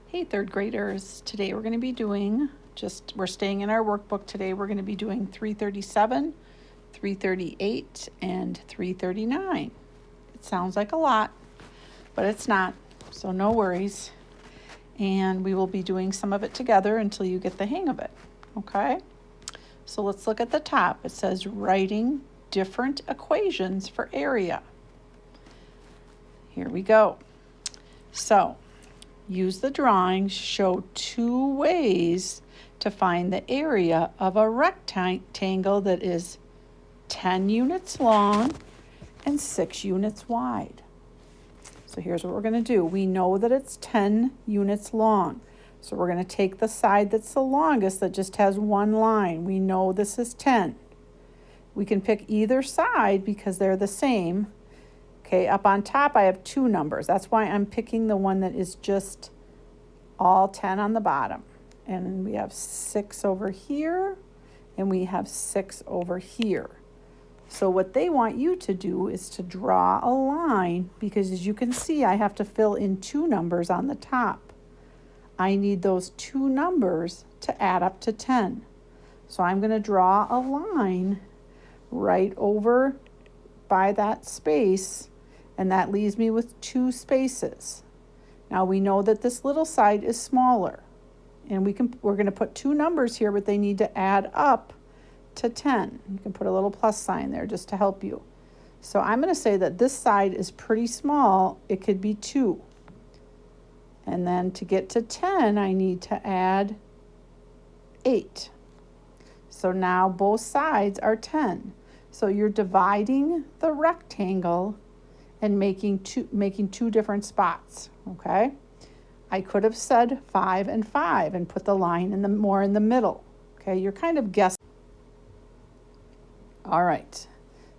Hey, third graders. Today we're going to be doing, we're staying in our workbook today. We're going to be doing 337, 338, and 339. It sounds like a lot, but it's not, so no worries. And we will be doing some of it together until you get the hang of it, okay? So let's look at the top. It says writing different equations for area. Here we go. So, use the drawings, show two ways to find the area of a rectangle that is 10 units long and 6 units wide. So here's what we're going to do. We know that it's 10 units long. So we're going to take the side that's the longest that just has one line. We know this is 10. We can pick either side because they're the same. Okay, up on top I have two numbers. That's why I'm picking the one that is just all 10 on the bottom. And we have 6 over here, and we have 6 over here. So what they want you to do is to draw a line, because as you can see, I have to fill in two numbers on the top. I need those two numbers to add up to 10. So I'm going to draw a line right over by that space, and that leaves me with two spaces. Now we know that this little side is smaller, and we're going to put two numbers here, but they need to add up to 10. You can put a little plus sign there just to help you. So I'm going to say that this side is pretty small. It could be 2. And then to get to 10, I need to add 8. So now both sides are 10. So you're dividing the rectangle and making two different spots, okay? I could have said 5 and 5 and put the line more in the middle, okay? You're kind of guessing. All right,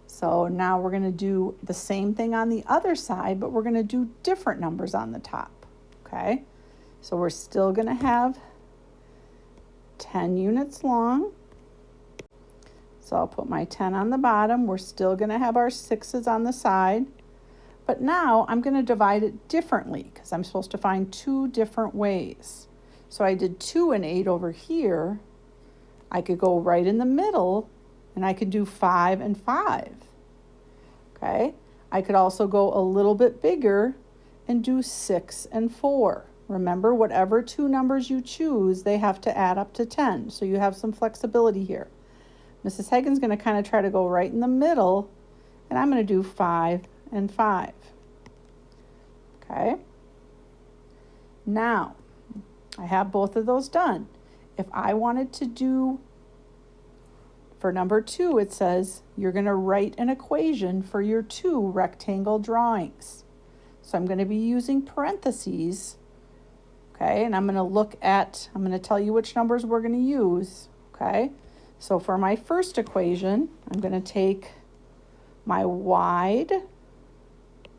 so now we're gonna do the same thing on the other side, but we're gonna do different numbers on the top, okay? So we're still gonna have 10 units long. So I'll put my 10 on the bottom. We're still gonna have our 6s on the side. But now I'm going to divide it differently because I'm supposed to find two different ways. So I did 2 and 8 over here. I could go right in the middle and I could do 5 and 5. Okay. I could also go a little bit bigger and do 6 and 4. Remember, whatever two numbers you choose, they have to add up to 10. So you have some flexibility here. Mrs. Hagen's going to kind of try to go right in the middle, and I'm going to do 5 and 5. Okay. Now, I have both of those done. If I wanted to do, for number 2, it says you're going to write an equation for your 2 rectangle drawings. So I'm going to be using parentheses. Okay, and I'm going to tell you which numbers we're going to use. Okay, so for my first equation, I'm going to take my wide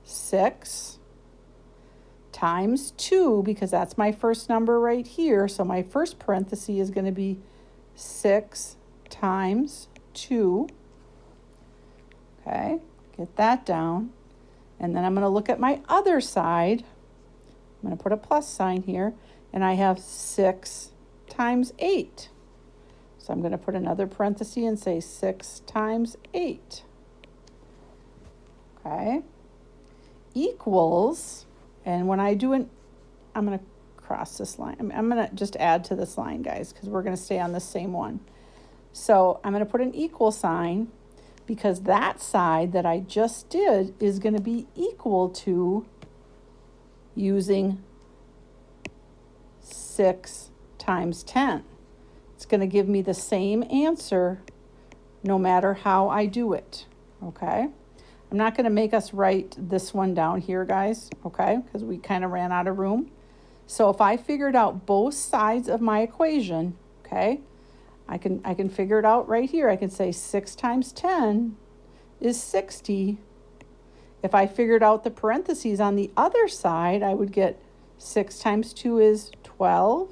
6 times 2, because that's my first number right here. So my first parenthesis is going to be 6 times 2. Okay, get that down. And then I'm going to look at my other side. I'm going to put a plus sign here, and I have 6 times 8. So I'm going to put another parenthesis and say 6 times 8. Okay, equals, and when I do I'm going to cross this line. I'm going to just add to this line, guys, because we're going to stay on the same one. So I'm going to put an equal sign, because that side that I just did is going to be equal to using 6 times 10. It's going to give me the same answer no matter how I do it, okay? I'm not going to make us write this one down here, guys, okay, because we kind of ran out of room. So if I figured out both sides of my equation, okay, I can figure it out right here. I can say 6 times 10 is 60. If I figured out the parentheses on the other side, I would get 6 times 2 is 12,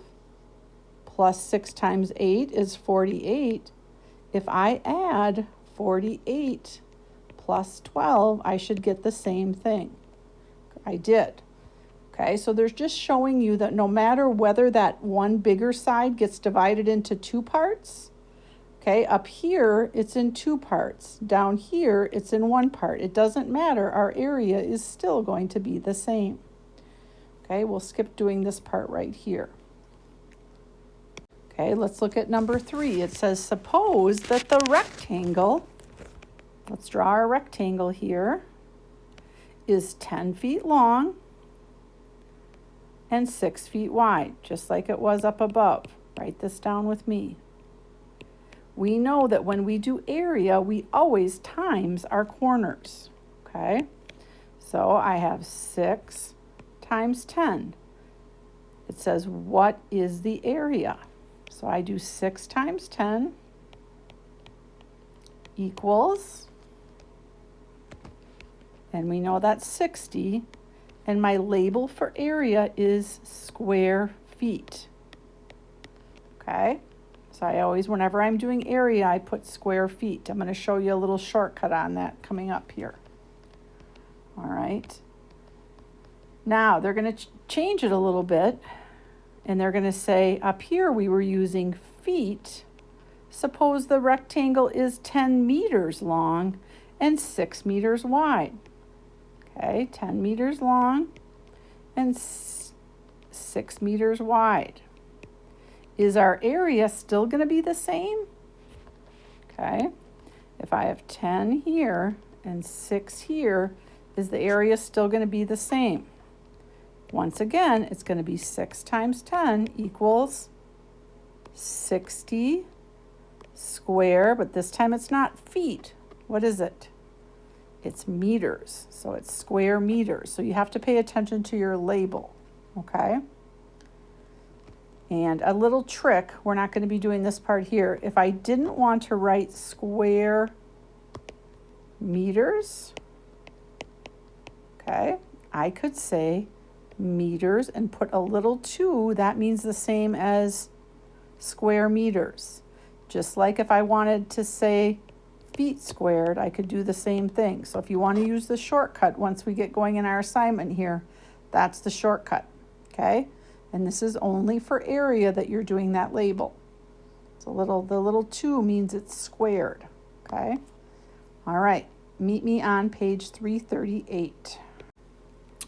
plus 6 times 8 is 48. If I add 48 plus 12, I should get the same thing. I did. Okay, so they're just showing you that no matter whether that one bigger side gets divided into two parts, okay, up here it's in two parts. Down here it's in one part. It doesn't matter. Our area is still going to be the same. Okay, we'll skip doing this part right here. Okay, let's look at number 3. It says, suppose that the rectangle, let's draw our rectangle here, is 10 feet long and 6 feet wide, just like it was up above. Write this down with me. We know that when we do area, we always times our corners, okay? So I have 6 times 10. It says, what is the area? So I do 6 times 10 equals, and we know that's 60, and my label for area is square feet. Okay, so I always, whenever I'm doing area, I put square feet. I'm going to show you a little shortcut on that coming up here. All right, now they're going to change it a little bit, and they're going to say up here we were using feet. Suppose the rectangle is 10 meters long and 6 meters wide. Okay, 10 meters long and 6 meters wide. Is our area still going to be the same? Okay, if I have 10 here and 6 here, is the area still going to be the same? Once again, it's going to be 6 times 10 equals 60 square, but this time it's not feet. What is it? It's meters, so it's square meters. So you have to pay attention to your label, okay? And a little trick, we're not going to be doing this part here. If I didn't want to write square meters, okay, I could say meters and put a little 2. That means the same as square meters. Just like if I wanted to say feet squared, I could do the same thing. So if you want to use the shortcut once we get going in our assignment here, that's the shortcut, okay? And this is only for area that you're doing that label. So the little 2 means it's squared, okay? All right, meet me on page 338.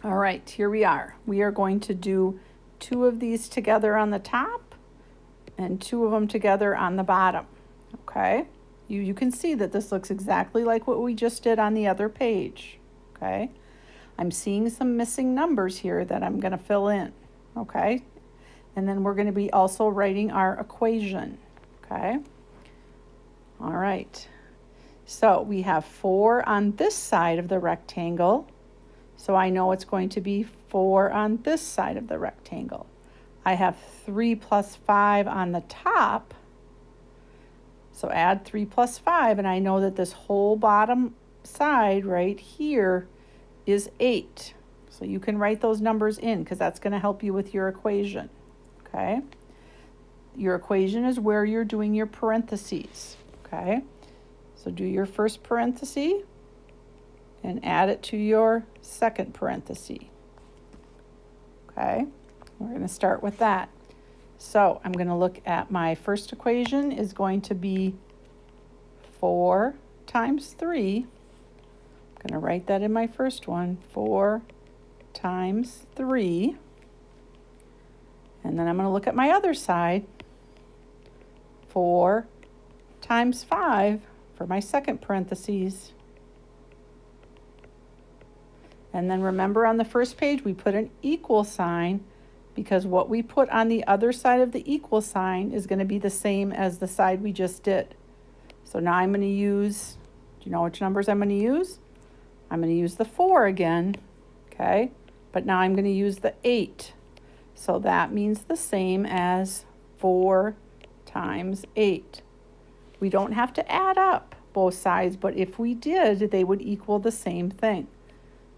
All right, here we are. We are going to do 2 of these together on the top and 2 of them together on the bottom, okay? You can see that this looks exactly like what we just did on the other page, okay? I'm seeing some missing numbers here that I'm going to fill in, okay? And then we're going to be also writing our equation, okay? All right. So we have 4 on this side of the rectangle. So I know it's going to be 4 on this side of the rectangle. I have 3 plus 5 on the top. So add 3 plus 5, and I know that this whole bottom side right here is 8. So you can write those numbers in because that's going to help you with your equation, okay? Your equation is where you're doing your parentheses, okay? So do your first parenthesis and add it to your second parenthesis, okay? We're going to start with that. So I'm going to look at my first equation is going to be 4 times 3. I'm going to write that in my first one, 4 times 3. And then I'm going to look at my other side, 4 times 5 for my second parentheses. And then remember on the first page, we put an equal sign because what we put on the other side of the equal sign is going to be the same as the side we just did. So now I'm going to use, do you know which numbers I'm going to use? I'm going to use the 4 again, okay? But now I'm going to use the 8. So that means the same as 4 times 8. We don't have to add up both sides, but if we did, they would equal the same thing.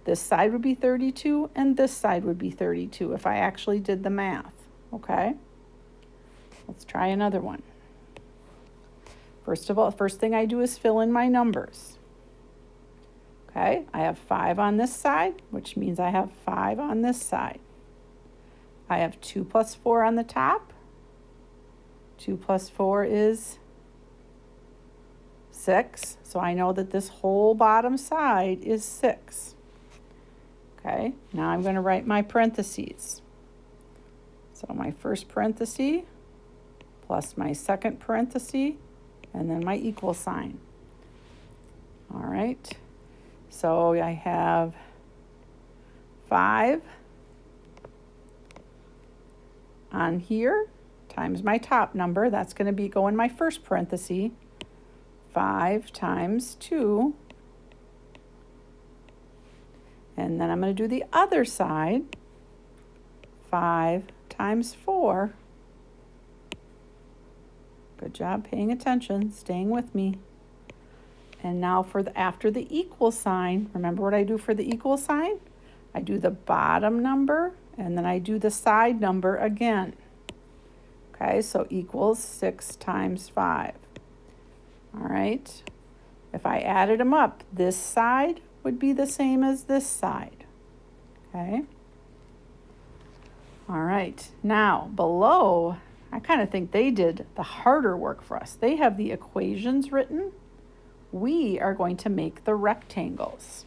This side would be 32 and this side would be 32 if I actually did the math, okay? Let's try another one. First of all, first thing I do is fill in my numbers. Okay, I have 5 on this side, which means I have 5 on this side. I have 2 plus 4 on the top. 2 plus 4 is 6. So I know that this whole bottom side is 6. Okay, now I'm going to write my parentheses. So my first parenthesis plus my second parenthesis, and then my equal sign. All right, so I have 5 on here times my top number. That's going to be go in my first parenthesis. 5 times 2. And then I'm going to do the other side. 5 times 4. Good job paying attention, staying with me. And now for after the equal sign, remember what I do for the equal sign? I do the bottom number and then I do the side number again. Okay, so equals 6 times 5. All right, if I added them up, this side would be the same as this side. Okay. All right, now below, I kind of think they did the harder work for us. They have the equations written. We are going to make the rectangles.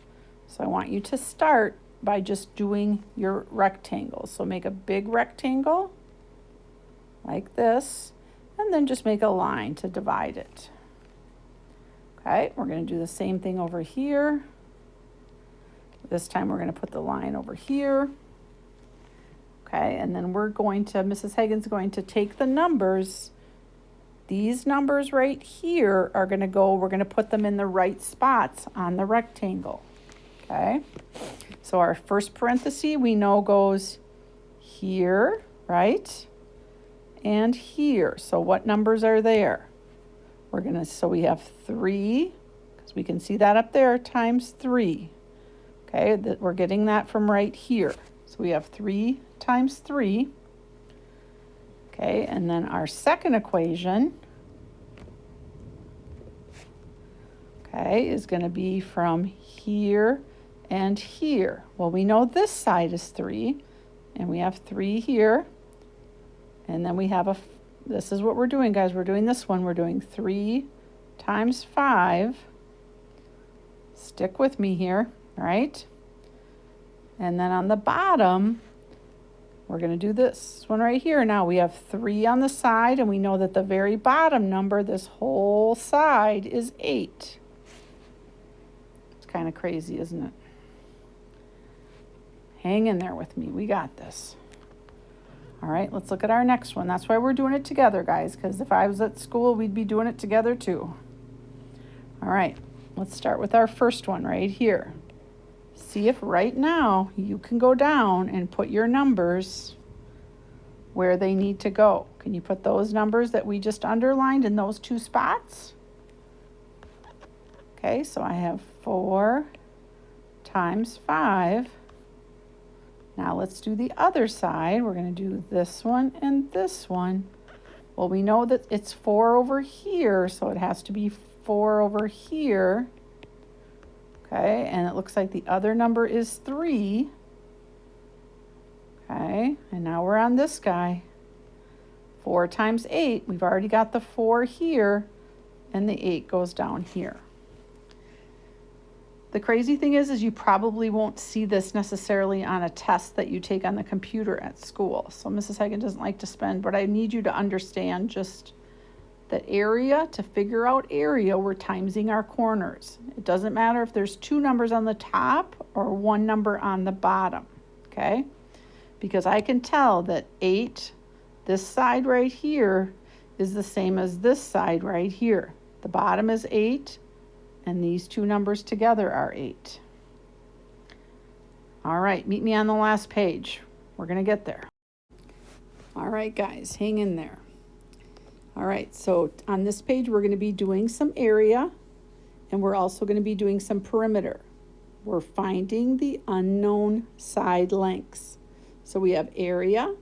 So I want you to start by just doing your rectangles. So make a big rectangle like this, and then just make a line to divide it. Okay, we're going to do the same thing over here. This time we're going to put the line over here. Okay, and then we're going to, Mrs. Hagen's going to take the numbers. These numbers right here are going to go, we're going to put them in the right spots on the rectangle. Okay, so our first parenthesis we know goes here, right? And here. So what numbers are there? We're going to, so we have 3, because we can see that up there, times 3. Okay, we're getting that from right here. So we have 3 times 3. Okay, and then our second equation, okay, is going to be from here and here. Well, we know this side is 3, and we have 3 here. And then we have this is what we're doing, guys. We're doing this one. We're doing 3 times 5. Stick with me here, all right? And then on the bottom, we're going to do this one right here. Now we have 3 on the side, and we know that the very bottom number, this whole side, is 8. It's kind of crazy, isn't it? Hang in there with me. We got this. All right, let's look at our next one. That's why we're doing it together, guys, because if I was at school, we'd be doing it together too. All right, let's start with our first one right here. See if right now you can go down and put your numbers where they need to go. Can you put those numbers that we just underlined in those 2 spots? Okay, so I have 4 times 5. Now let's do the other side. We're going to do this one and this one. Well, we know that it's 4 over here, so it has to be 4 over here. Okay, and it looks like the other number is 3. Okay, and now we're on this guy. 4 times 8. We've already got the 4 here, and the 8 goes down here. The crazy thing is you probably won't see this necessarily on a test that you take on the computer at school. So Mrs. Hagen doesn't like to spend, but I need you to understand just the area. To figure out area, we're timesing our corners. It doesn't matter if there's 2 numbers on the top or 1 number on the bottom, okay? Because I can tell that 8, this side right here, is the same as this side right here. The bottom is 8. And these 2 numbers together are 8. All right, meet me on the last page. We're going to get there. All right, guys, hang in there. All right, so on this page, we're going to be doing some area, and we're also going to be doing some perimeter. We're finding the unknown side lengths. So we have area,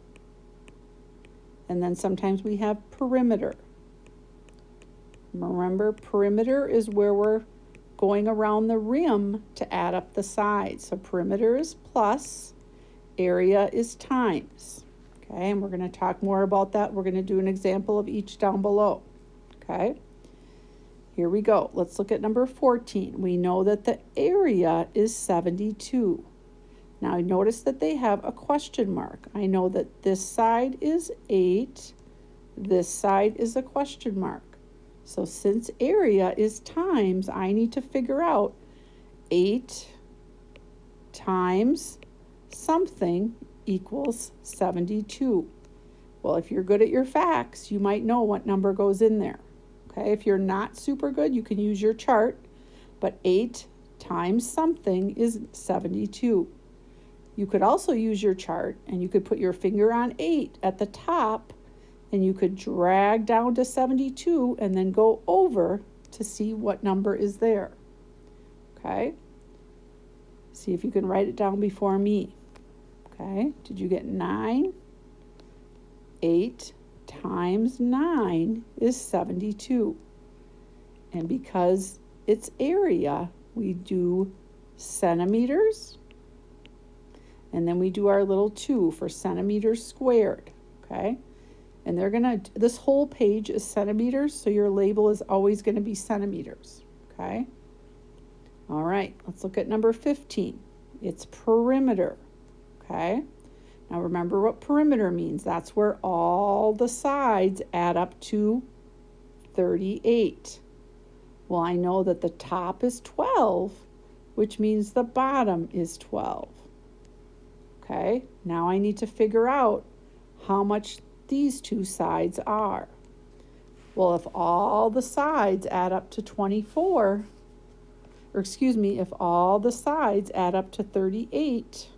and then sometimes we have perimeter. Remember, perimeter is where we're going around the rim to add up the sides. So perimeter is plus, area is times. Okay, and we're going to talk more about that. We're going to do an example of each down below. Okay, here we go. Let's look at number 14. We know that the area is 72. Now notice that they have a question mark. I know that this side is 8, this side is a question mark. So since area is times, I need to figure out 8 times something equals 72. Well, if you're good at your facts, you might know what number goes in there. Okay, if you're not super good, you can use your chart, but 8 times something is 72. You could also use your chart and you could put your finger on 8 at the top and you could drag down to 72 and then go over to see what number is there. Okay, see if you can write it down before me. Okay, did you get 9? 8 times 9 is 72. And because it's area, we do centimeters, and then we do our little 2 for centimeters squared. Okay, and this whole page is centimeters, so your label is always going to be centimeters. Okay, all right, let's look at number 15. It's perimeter. Okay, now remember what perimeter means. That's where all the sides add up to 38. Well, I know that the top is 12, which means the bottom is 12. Okay, now I need to figure out how much these two sides are. Well, if all the sides add up to 24, or excuse me, if all the sides add up to 38,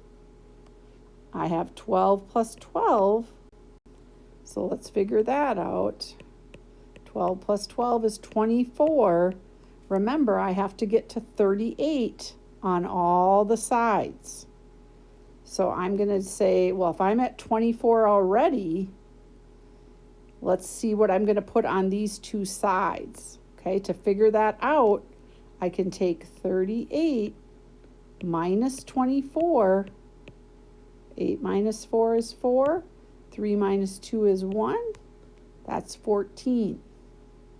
I have 12 plus 12, so let's figure that out. 12 plus 12 is 24. Remember, I have to get to 38 on all the sides. So I'm going to say, well, if I'm at 24 already, let's see what I'm going to put on these two sides. Okay, to figure that out, I can take 38 minus 24. 8 minus 4 is 4. 3 minus 2 is 1. That's 14.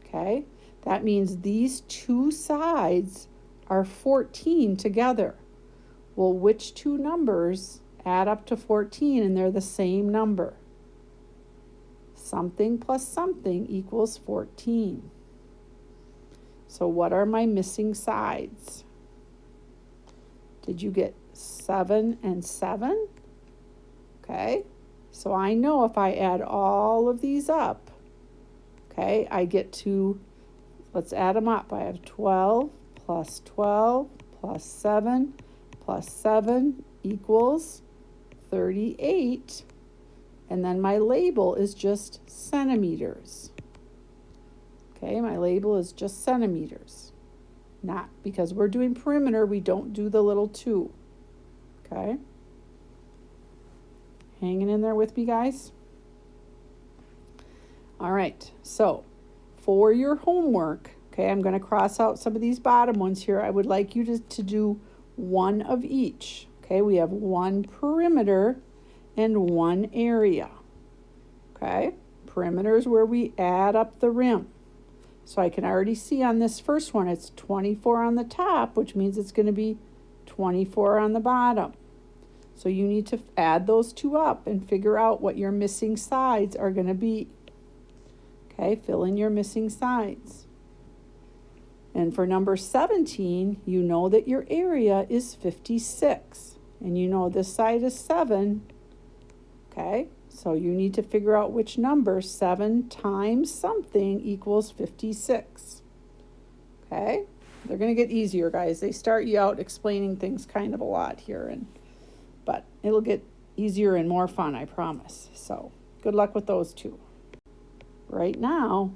Okay, that means these two sides are 14 together. Well, which two numbers add up to 14 and they're the same number? Something plus something equals 14. So what are my missing sides? Did you get 7 and 7? Okay, so I know if I add all of these up, okay, I get to, let's add them up. I have 12 plus 12 plus 7 plus 7 equals 38. And then my label is just centimeters. Okay, my label is just centimeters. Not because we're doing perimeter, we don't do the little 2. Okay. Hanging in there with me, guys? All right, so for your homework, okay, I'm going to cross out some of these bottom ones here. I would like you to do one of each. Okay, we have one perimeter and one area. Okay, perimeter is where we add up the rim. So I can already see on this first one, it's 24 on the top, which means it's going to be 24 on the bottom. So you need to add those two up and figure out what your missing sides are going to be. Okay, fill in your missing sides. And for number 17, you know that your area is 56. And you know this side is 7. Okay, so you need to figure out which number 7 times something equals 56. Okay, they're going to get easier, guys. They start you out explaining things kind of a lot here, but it'll get easier and more fun, I promise. So good luck with those two. Right now,